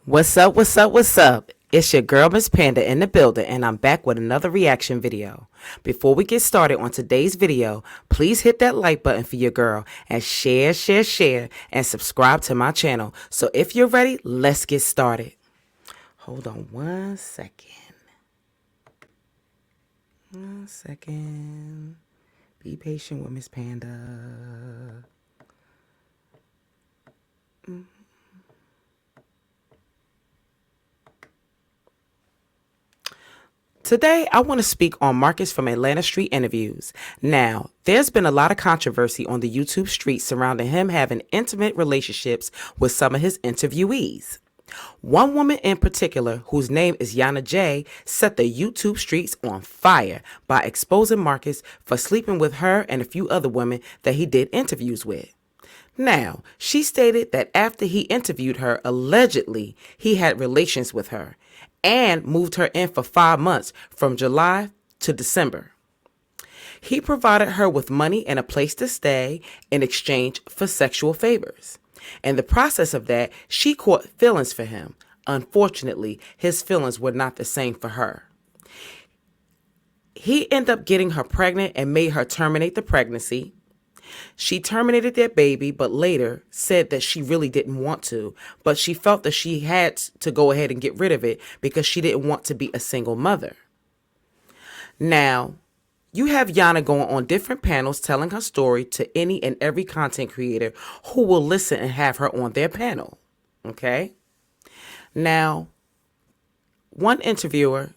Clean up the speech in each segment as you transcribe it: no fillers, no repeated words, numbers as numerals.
What's up, what's up, what's up? It's your girl, Miss Panda, in the building, and I'm back with another reaction video. Before we get started on today's video, please hit that like button for your girl and share, and subscribe to my channel. So if you're ready, let's get started. Hold on one second. One second. Be patient with Miss Panda. Today, I want to speak on Marcus from Atlanta Street Interviews. Now, there's been a lot of controversy on the YouTube streets surrounding him having intimate relationships with some of his interviewees. One woman in particular, whose name is Yanna Jay, set the YouTube streets on fire by exposing Marcus for sleeping with her and a few other women that he did interviews with. Now, she stated that after he interviewed her, allegedly, he had relations with her and moved her in for 5 months from July to December. He provided her with money and a place to stay in exchange for sexual favors. In the process of that, she caught feelings for him. Unfortunately, his feelings were not the same for her. He ended up getting her pregnant and made her terminate the pregnancy. She terminated their baby, but later said that she really didn't want to, but she felt that she had to go ahead and get rid of it because she didn't want to be a single mother. Now, you have Yanna going on different panels telling her story to any and every content creator who will listen and have her on their panel. Okay? Now, one interviewer,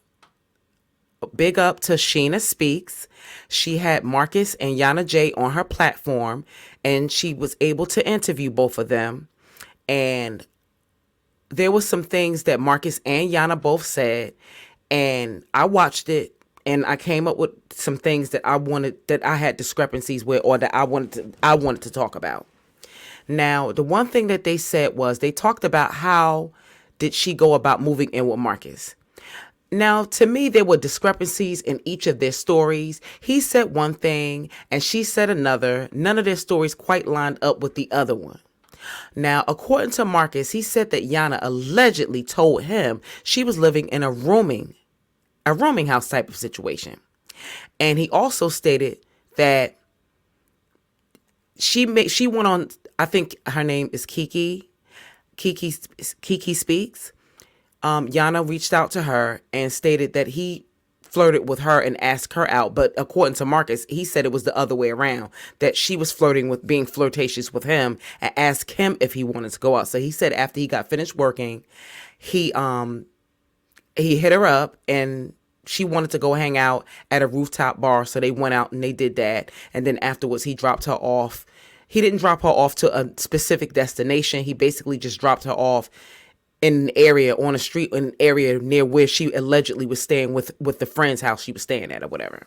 big up to Sheena Speaks. She had Marcus and Yanna Jay on her platform, and she was able to interview both of them. And there was some things that Marcus and Yanna both said, and I watched it, and I came up with some things that I had discrepancies with, or that I wanted to talk about. Now, the one thing that they said was they talked about how did she go about moving in with Marcus. Now, to me, there were discrepancies in each of their stories. He said one thing and she said another. None of their stories quite lined up with the other one. Now, according to Marcus, he said that Yanna allegedly told him she was living in a rooming house type of situation. And he also stated that she went on, I think her name is Kiki Speaks. Yanna reached out to her and stated that he flirted with her and asked her out. But according to Marcus, he said it was the other way around, that she was being flirtatious with him and asked him if he wanted to go out. So he said after he got finished working, he hit her up and she wanted to go hang out at a rooftop bar. So they went out and they did that. And then afterwards, he dropped her off. He didn't drop her off to a specific destination. He basically just dropped her off in an area on a street, in an area near where she allegedly was staying with the friend's house she was staying at or whatever.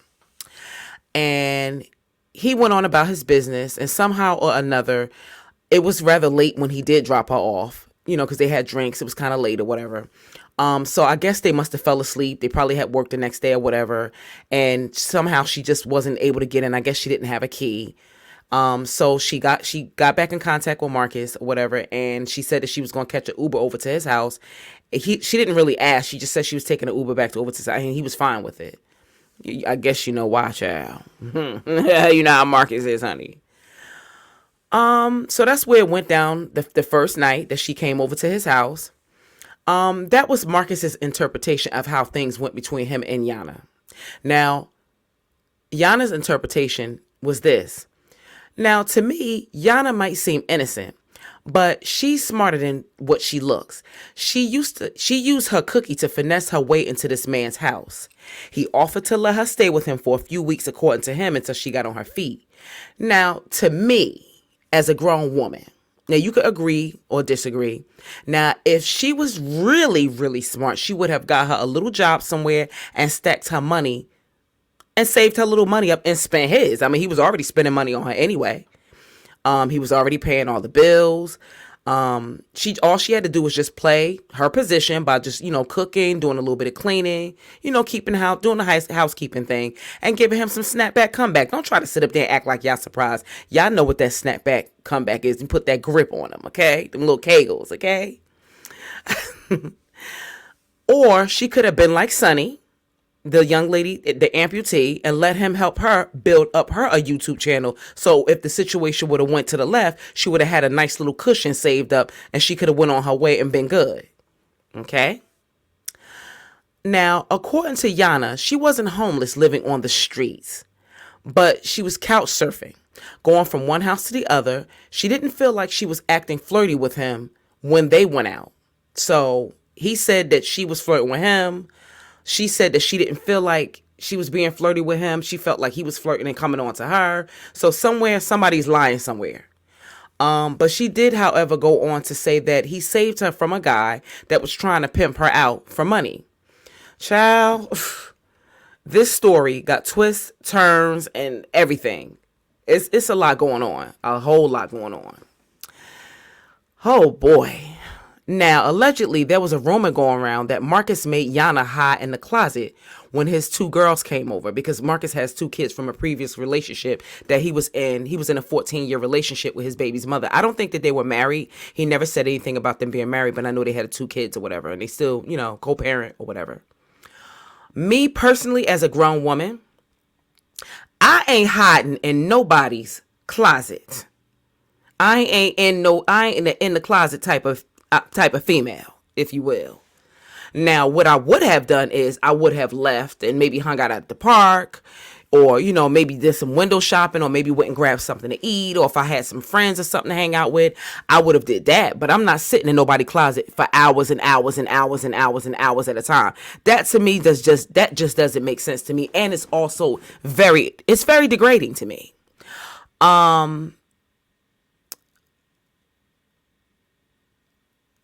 And he went on about his business, and somehow or another, it was rather late when he did drop her off, because they had drinks. It was kind of late or whatever. So I guess they must have fell asleep. They probably had work the next day or whatever. And somehow she just wasn't able to get in. I guess she didn't have a key. So she got back in contact with Marcus or whatever, and she said that she was going to catch an Uber over to his house. She didn't really ask. She just said she was taking an Uber over to his house, and he was fine with it. I guess you know why, child. You know how Marcus is, honey. So that's where it went down the first night that she came over to his house. That was Marcus's interpretation of how things went between him and Yanna. Now, Yanna's interpretation was this. Now, to me, Yanna might seem innocent, but she's smarter than what she looks. She used her cookie to finesse her way into this man's house. He offered to let her stay with him for a few weeks, according to him, until she got on her feet. Now, to me, as a grown woman, now you could agree or disagree. Now, if she was really, really smart, she would have got her a little job somewhere and stacked her money and saved her little money up and spent his. I mean, he was already spending money on her anyway. He was already paying all the bills. All she had to do was just play her position by just, cooking, doing a little bit of cleaning, keeping the house, doing the housekeeping thing, and giving him some snapback comeback. Don't try to sit up there and act like y'all surprised. Y'all know what that snapback comeback is, and put that grip on him, okay? Them little kegels, okay? Or she could have been like Sunnyi, the young lady, the amputee, and let him help her build up her a YouTube channel. So if the situation would have went to the left, she would have had a nice little cushion saved up and she could have went on her way and been good. Okay? Now, according to Yana, she wasn't homeless living on the streets, but she was couch surfing, going from one house to the other. She didn't feel like she was acting flirty with him when they went out. So he said that she was flirting with him. She said that she didn't feel like she was being flirty with him. She felt like he was flirting and coming on to her. So somewhere, somebody's lying somewhere. But she did, however, go on to say that he saved her from a guy that was trying to pimp her out for money. Child, this story got twists, turns, and everything. It's a lot going on. A whole lot going on. Oh, boy. Now, allegedly, there was a rumor going around that Marcus made Yanna hide in the closet when his two girls came over, because Marcus has two kids from a previous relationship that he was in. He was in a 14-year relationship with his baby's mother. I don't think that they were married. He never said anything about them being married, but I know they had two kids or whatever, and they still, co-parent or whatever. Me personally, as a grown woman, I ain't hiding in nobody's closet. I ain't in the closet type of female, if you will. Now, what I would have done is I would have left and maybe hung out at the park, or, maybe did some window shopping, or maybe went and grabbed something to eat, or if I had some friends or something to hang out with, I would have did that. But I'm not sitting in nobody's closet for hours and hours and hours and hours and hours at a time. That to me just doesn't make sense to me, and it's also very degrading to me.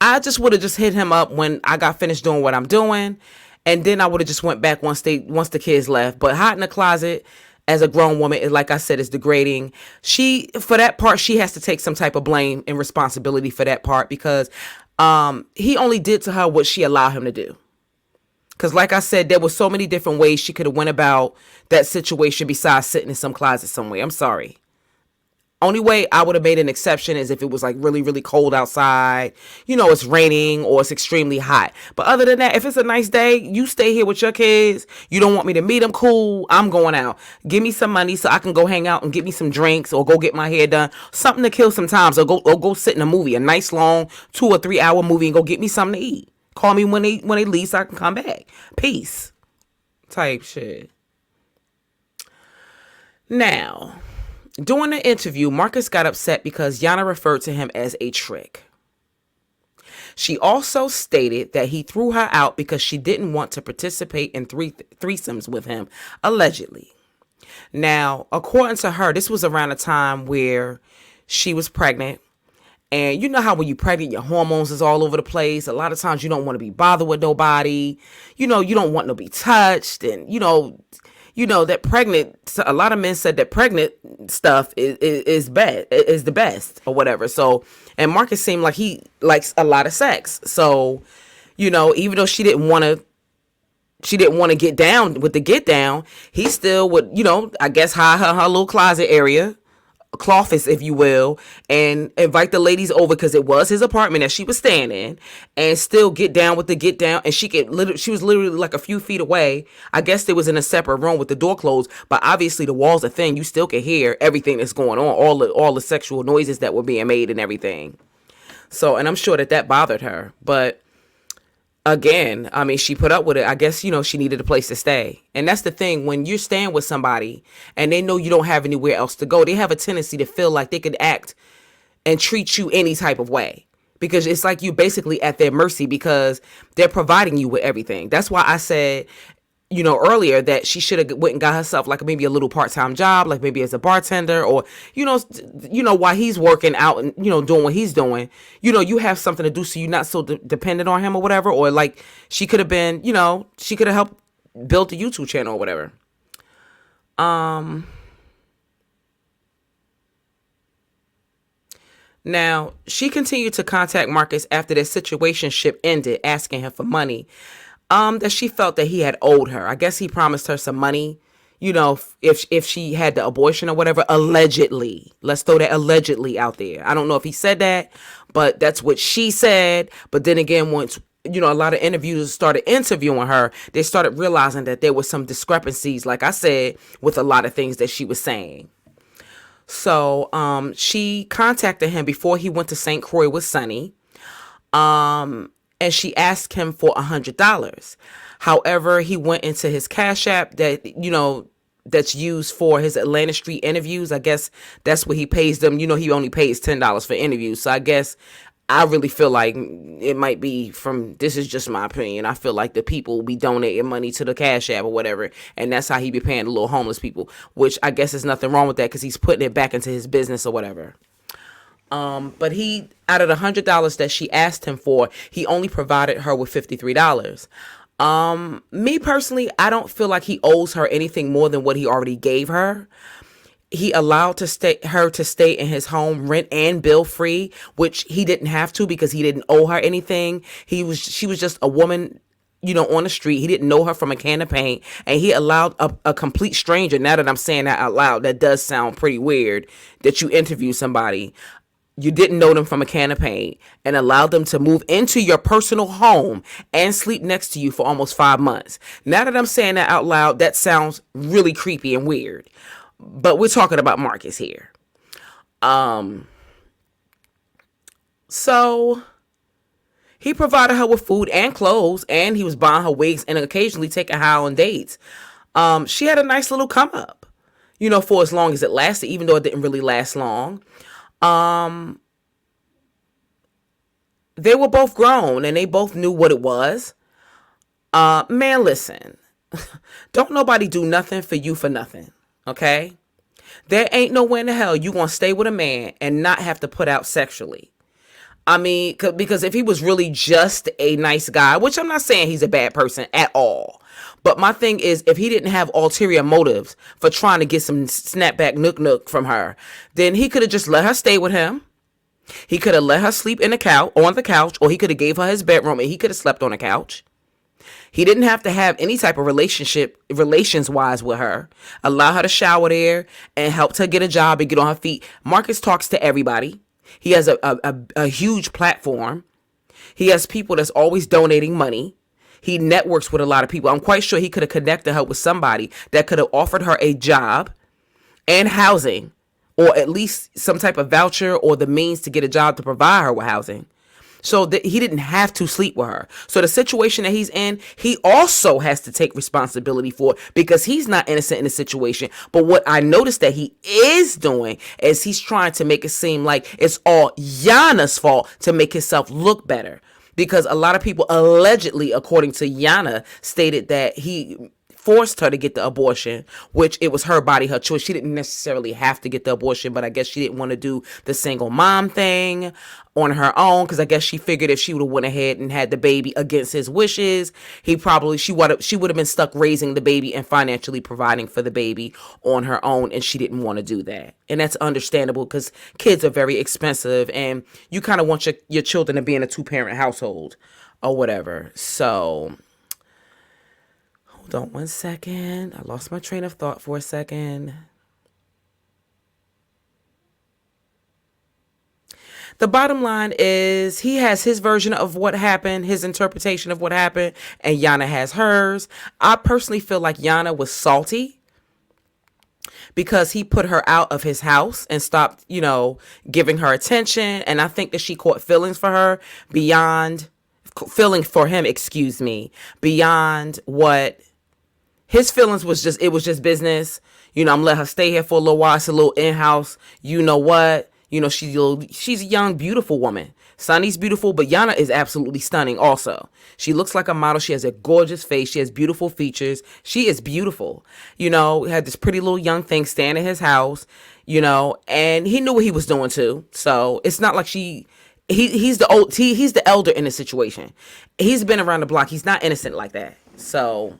I just would have just hit him up when I got finished doing what I'm doing, and then I would have just went back once the kids left. But hiding in the closet as a grown woman, like I said, is degrading. For that part, she has to take some type of blame and responsibility for that part, because he only did to her what she allowed him to do. Because like I said, there were so many different ways she could have went about that situation besides sitting in some closet somewhere. I'm sorry. Only way I would have made an exception is if it was like really, really cold outside, it's raining or it's extremely hot. But other than that, if it's a nice day, you stay here with your kids. You don't want me to meet them, cool. I'm going out. Give me some money so I can go hang out and get me some drinks, or go get my hair done. Something to kill some time. Or go sit in a movie, a nice long 2 or 3 hour movie, and go get me something to eat. Call me when they leave so I can come back. Peace. Type shit. Now, during the interview, Marcus got upset because Yanna referred to him as a trick. She also stated that he threw her out because she didn't want to participate in threesomes with him, allegedly. Now, according to her, this was around a time where she was pregnant. And you know how when you're pregnant, your hormones is all over the place. A lot of times you don't want to be bothered with nobody. You don't want to be touched. And, that pregnant, a lot of men said that pregnant stuff is bad, is the best or whatever. So, and Marcus seemed like he likes a lot of sex. So, even though she didn't want to get down with the get down, he still would, I guess hide her little closet area, closet, if you will, and invite the ladies over, because it was his apartment that she was staying in, and still get down with the get down. And she was literally like a few feet away. I guess they was in a separate room with the door closed, but obviously the walls are thin. You still can hear everything that's going on, all the sexual noises that were being made and everything. So, and I'm sure that bothered her, but again, I mean, she put up with it. I guess, she needed a place to stay. And that's the thing. When you're staying with somebody and they know you don't have anywhere else to go, they have a tendency to feel like they could act and treat you any type of way, because it's like you basically at their mercy, because they're providing you with everything. That's why I said, earlier, that she should have went and got herself like maybe a little part-time job, like maybe as a bartender, or, while he's working out and, doing what he's doing, you have something to do so you're not so dependent on him or whatever. Or like she could have been, she could have helped build the YouTube channel or whatever. Now, she continued to contact Marcus after their situationship ended, asking him for money. That she felt that he had owed her. I guess he promised her some money, if she had the abortion or whatever, allegedly. Let's throw that allegedly out there. I don't know if he said that, but that's what she said. But then again, once a lot of interviewers started interviewing her, they started realizing that there was some discrepancies, like I said, with a lot of things that she was saying. So she contacted him before he went to St. Croix with Sunnyi, and she asked him for $100. However, he went into his Cash App that's used for his Atlanta Street interviews. I guess that's what he pays them. He only pays $10 for interviews. So I guess I really feel like it might be this is just my opinion. I feel like the people will be donating money to the Cash App or whatever, and that's how he be paying the little homeless people, which I guess there's nothing wrong with that because he's putting it back into his business or whatever. But he, out of the $100 that she asked him for, he only provided her with $53. Me personally, I don't feel like he owes her anything more than what he already gave her. He allowed her to stay in his home rent and bill free, which he didn't have to because he didn't owe her anything. She was just a woman, on the street. He didn't know her from a can of paint, and he allowed a complete stranger. Now that I'm saying that out loud, that does sound pretty weird that you interview somebody you didn't know them from a can of paint and allowed them to move into your personal home and sleep next to you for almost 5 months. Now that I'm saying that out loud, that sounds really creepy and weird. But we're talking about Marcus here. So he provided her with food and clothes, and he was buying her wigs and occasionally taking her on dates. She had a nice little come up, for as long as it lasted, even though it didn't really last long. They were both grown and they both knew what it was. Man, listen, don't nobody do nothing for you for nothing. Okay. There ain't nowhere in the hell you gonna stay with a man and not have to put out sexually. I mean, because if he was really just a nice guy, which I'm not saying he's a bad person at all, but my thing is, if he didn't have ulterior motives for trying to get some snapback nook from her, then he could have just let her stay with him. He could have let her sleep on the couch, or he could have gave her his bedroom and he could have slept on the couch. He didn't have to have any type of relations-wise with her. Allow her to shower there and helped her get a job and get on her feet. Marcus talks to everybody. He has a huge platform. He has people that's always donating money. He networks with a lot of people. I'm quite sure he could have connected her with somebody that could have offered her a job and housing, or at least some type of voucher or the means to get a job to provide her with housing. So that he didn't have to sleep with her. So the situation that he's in, he also has to take responsibility for, because he's not innocent in the situation. But what I noticed that he is doing is he's trying to make it seem like it's all Yanna's fault to make himself look better. Because a lot of people allegedly, according to Yanna, stated that he forced her to get the abortion, which it was her body, her choice. She didn't necessarily have to get the abortion, but I guess she didn't want to do the single mom thing on her own, because I guess she figured if she would have went ahead and had the baby against his wishes, she would have been stuck raising the baby and financially providing for the baby on her own, and she didn't want to do that. And that's understandable because kids are very expensive, and you kind of want your children to be in a 2-parent household or whatever. So hold on one second. I lost my train of thought for a second. The bottom line is he has his version of what happened, his interpretation of what happened, and Yanna has hers. I personally feel like Yanna was salty because he put her out of his house and stopped, giving her attention. And I think that she caught feelings for him, beyond what his feelings was. It was just business. I'm letting her stay here for a little while. It's a little in-house. You know what? She's a young, beautiful woman. Sunny's beautiful, but Yanna is absolutely stunning also. She looks like a model. She has a gorgeous face. She has beautiful features. She is beautiful. Had this pretty little young thing staying in his house, and he knew what he was doing too. So it's not like he's the elder in the situation. He's been around the block. He's not innocent like that. So,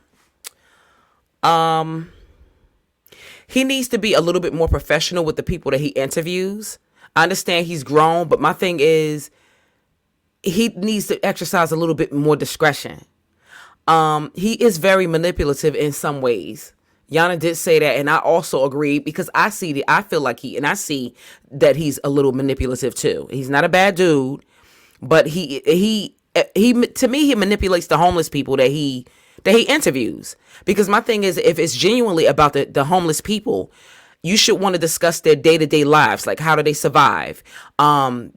he needs to be a little bit more professional with the people that he interviews. I understand he's grown, but my thing is he needs to exercise a little bit more discretion. He is very manipulative in some ways. Yana did say that, and I also agree because I feel like I see that he's a little manipulative too. He's not a bad dude, but he to me he manipulates the homeless people that he interviews. Because my thing is, if it's genuinely about the homeless people, you should want to discuss their day-to-day lives, like how do they survive. Are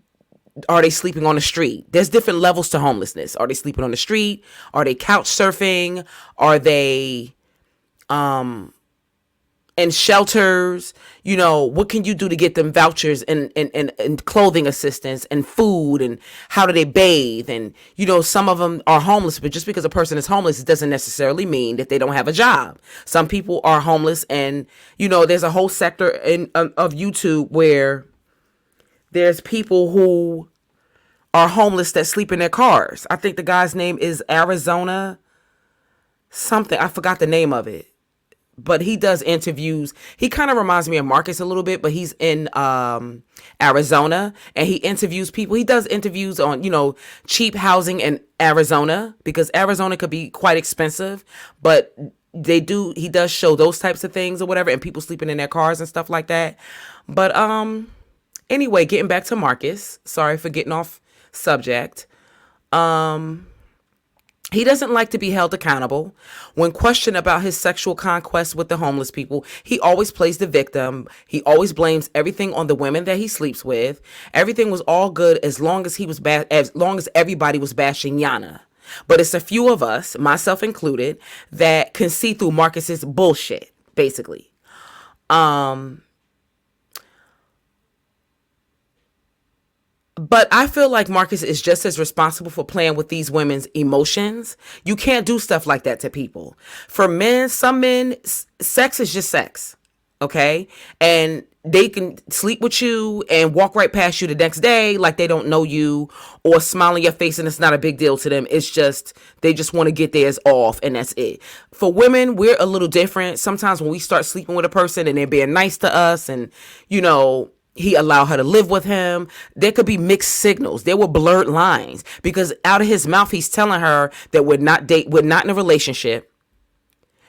they sleeping on the street? There's different levels to homelessness. Are they sleeping on the street? Are they couch surfing? Are they in shelters? You know, what can you do to get them vouchers and clothing assistance and food, and how do they bathe? And, you know, some of them are homeless, but just because a person is homeless, it doesn't necessarily mean that they don't have a job. Some people are homeless, and, you know, there's a whole sector of YouTube where there's people who are homeless that sleep in their cars. I think the guy's name is Arizona something. I forgot the name of it. But he does interviews. He kind of reminds me of Marcus a little bit, but he's in Arizona, and he interviews people. He does interviews on, you know, cheap housing in Arizona, because Arizona could be quite expensive, but he does show those types of things or whatever, and people sleeping in their cars and stuff like that. But anyway, getting back to Marcus. Sorry for getting off subject. He doesn't like to be held accountable. When questioned about his sexual conquest with the homeless people, he always plays the victim. He always blames everything on the women that he sleeps with. Everything was all good as long as as long as everybody was bashing Yanna. But it's a few of us, myself included, that can see through Marcus's bullshit, basically. But I feel like Marcus is just as responsible for playing with these women's emotions. You can't do stuff like that to people. For men, some men, sex is just sex. Okay? And they can sleep with you and walk right past you the next day like they don't know you, or smile in your face and it's not a big deal to them. It's just, they just want to get theirs off, and that's it. For women, we're a little different. Sometimes when we start sleeping with a person and they're being nice to us, and, you know, he allowed her to live with him, there could be mixed signals. There were blurred lines, because out of his mouth, he's telling her that we're not in a relationship,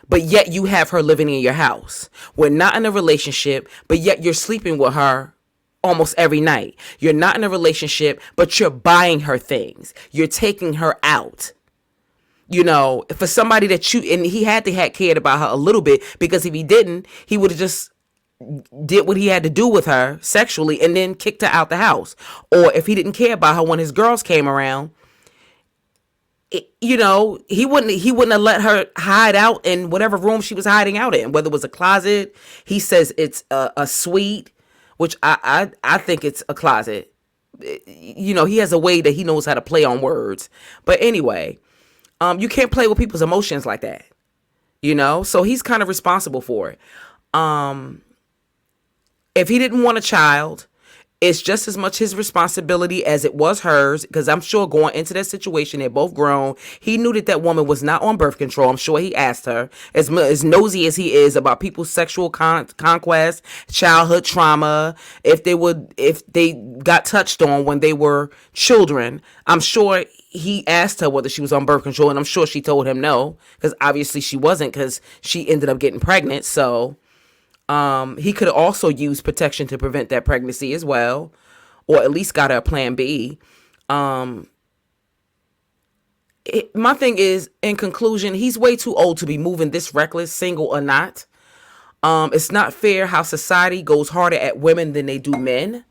but yet you have her living in your house. We're not in a relationship, but yet you're sleeping with her almost every night. You're not in a relationship, but you're buying her things. You're taking her out. You know, for somebody and he had to have cared about her a little bit, because if he didn't, he would have just did what he had to do with her sexually and then kicked her out the house. Or if he didn't care about her when his girls came around, you know, he wouldn't have let her hide out in whatever room she was hiding out in, whether it was a closet. He says it's a suite, which I think it's a closet. You know, he has a way that he knows how to play on words. But anyway, you can't play with people's emotions like that, you know? So he's kind of responsible for it. If he didn't want a child, it's just as much his responsibility as it was hers, because I'm sure going into that situation, they're both grown. He knew that one was not on birth control. I'm sure he asked her, as nosy as he is about people's sexual conquest, childhood trauma, if they got touched on when they were children. I'm sure he asked her whether she was on birth control, and I'm sure she told him no, because obviously she wasn't, because she ended up getting pregnant. So he could also use protection to prevent that pregnancy as well, or at least got her a plan B. My thing is, in conclusion, he's way too old to be moving this reckless, single or not. It's not fair how society goes harder at women than they do men.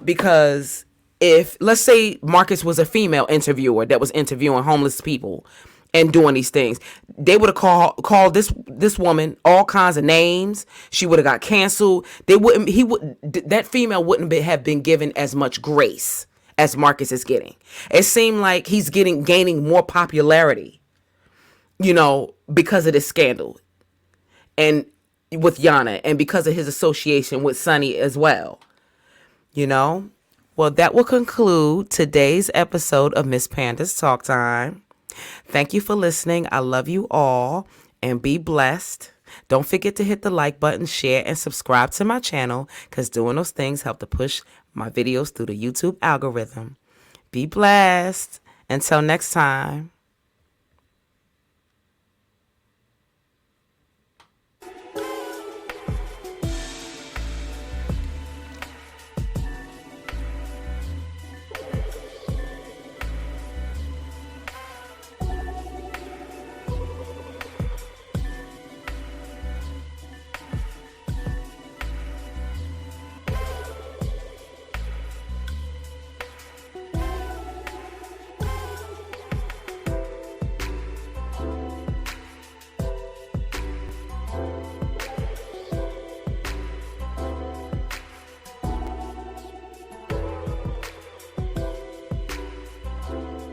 Because if, let's say Marcus was a female interviewer that was interviewing homeless people and doing these things, they would have called this woman all kinds of names. She would have got canceled. That female wouldn't have been given as much grace as Marcus is getting. It seemed like he's gaining more popularity, you know, because of this scandal and with Yanna, and because of his association with Sunnyi as well, you know. Well, that will conclude today's episode of Miss Panda's Talk Time. Thank you for listening. I love you all, and be blessed. Don't forget to hit the like button, share, and subscribe to my channel, because doing those things help to push my videos through the YouTube algorithm. Be blessed. Until next time.